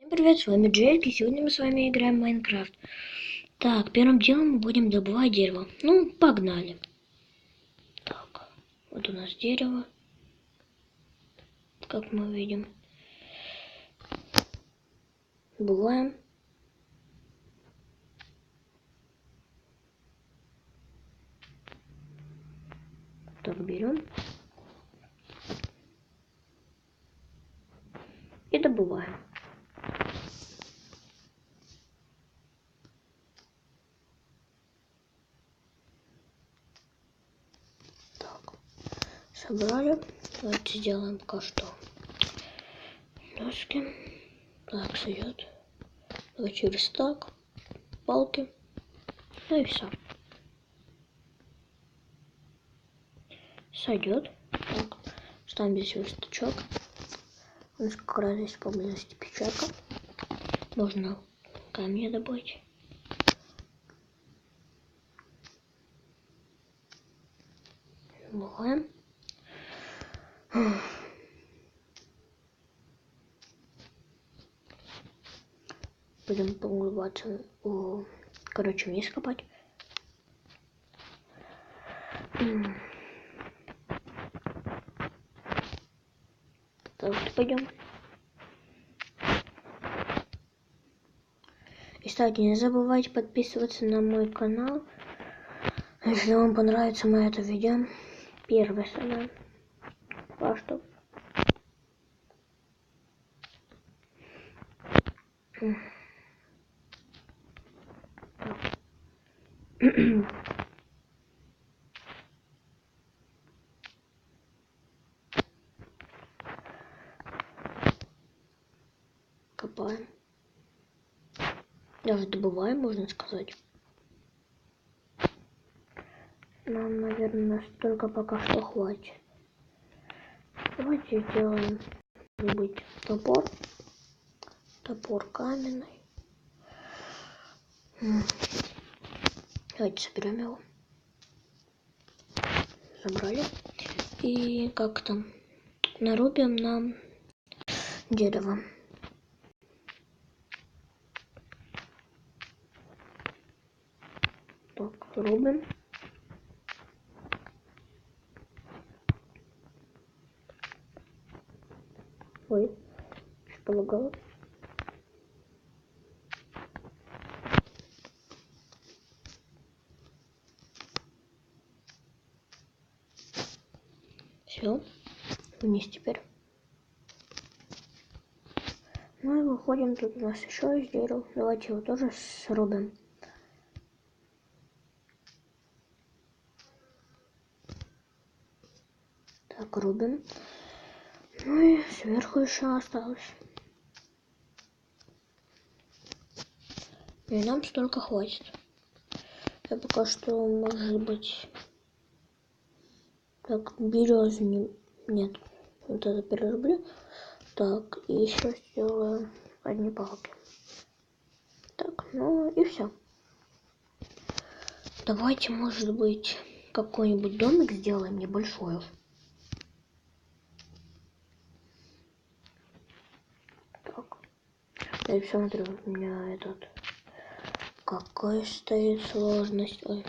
Привет, с вами Джейк, и сегодня мы с вами играем в Майнкрафт. Так, первым делом мы будем добывать дерево. Ну, погнали. Так, вот у нас дерево, как мы видим. Добываем. Так, берем. И добываем. Так, собрали. Давайте сделаем пока что доски. Так, сойдет. Давайте верстак, палки. Ну и все. Сойдет. Так, ставим здесь верстачок. У нас как раз здесь поблизости печатка. Можно камни добыть. Добываем. Будем погружаться короче, вниз копать. Так, пойдем. И, кстати, не забывайте подписываться на мой канал. Если вам понравится мое это видео. Первое самое. А что? Копаем. Даже добываем, можно сказать. Нам, наверное, столько пока что хватит. Давайте сделаем, может быть, топор. Топор каменный. Давайте соберем его. Забрали. И как там? Нарубим нам дерево. Так, рубим. Ой, что полагало. Все, вниз теперь. Ну и выходим, тут у нас еще есть дерево. Давайте его тоже срубим. Так, рубим. Ну и сверху еще осталось. И нам столько хватит. Я пока что, может быть, так, березу нет. Вот это перерублю. Так, и еще сделаю одни палки. Так, ну и все. Давайте, может быть, какой-нибудь домик сделаем небольшой. Так. Я смотрю, у меня этот... Какая стоит сложность? Ой.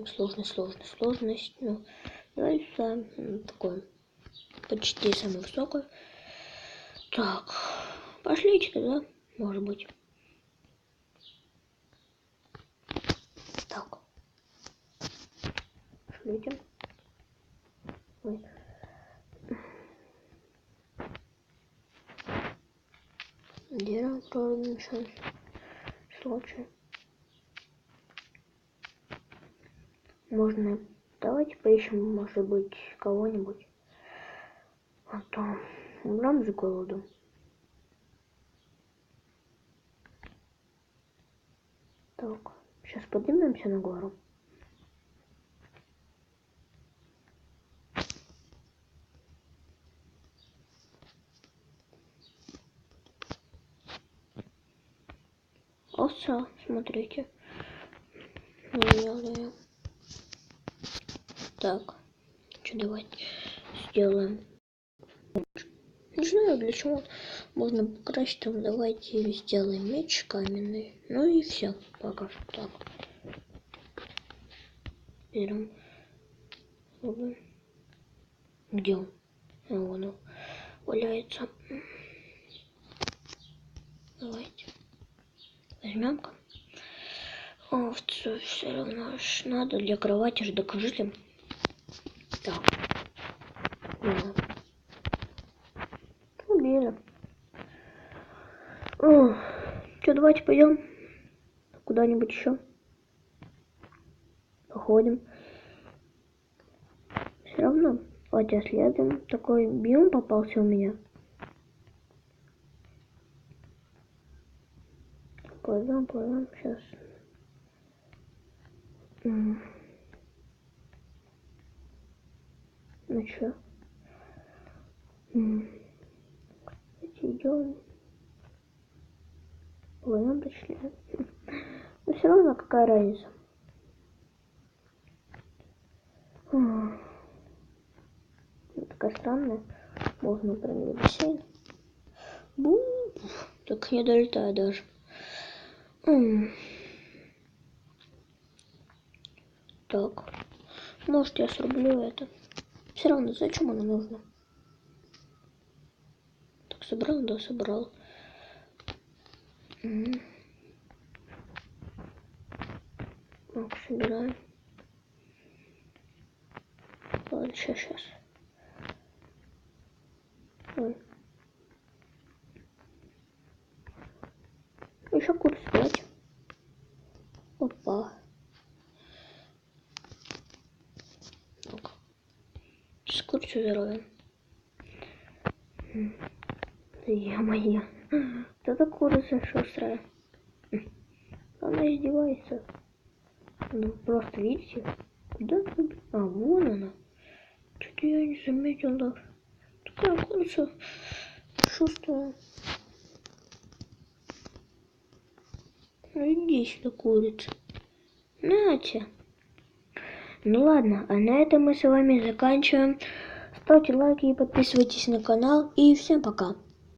Сложность. Ну, давайте такой почти самый высокий. Так, пошлите тогда, может быть. Так. Пошлите. Ой. Дерево тоже сейчас. Случай. Можно... Давайте поищем, может быть, кого-нибудь. А то умрем с голоду. Так, сейчас поднимемся на гору. Овца, смотрите. Сделаю. Так, что давайте сделаем. Не знаю для чего. Можно покрасить там, давайте сделаем меч каменный. Ну и все, пока что так. Берем. Где он? А, вон он валяется. Давайте. Возьмем-ка. Овцу все равно ж надо для кровати же докажите. Так. Убили. Что, давайте пойдем куда-нибудь еще. Походим. Все равно. Давайте следуем. Такой биом попался у меня. Плывем, сейчас. Ну чё? Идем. Плывем, точнее. Но все равно какая разница. Такая странная. Можно прыгнуть в бассейн. Бум! Так не долетаю даже. Так. Может, я срублю это. Все равно, зачем оно нужно? Так, собрал, да, собрал. Так, собираем. Ладно, сейчас. Ой. Еще курс давайте. Опа. Так. С курсу здоровья. Е-мое. Это курица шустрая. Она издевается. Ну, просто видите? Куда ты? А, вон она. Что-то я не заметил даже. Такая курица шустрая. Ну иди сюда, курица. Нате. Ну ладно, а на этом мы с вами заканчиваем. Ставьте лайки и подписывайтесь на канал. И всем пока.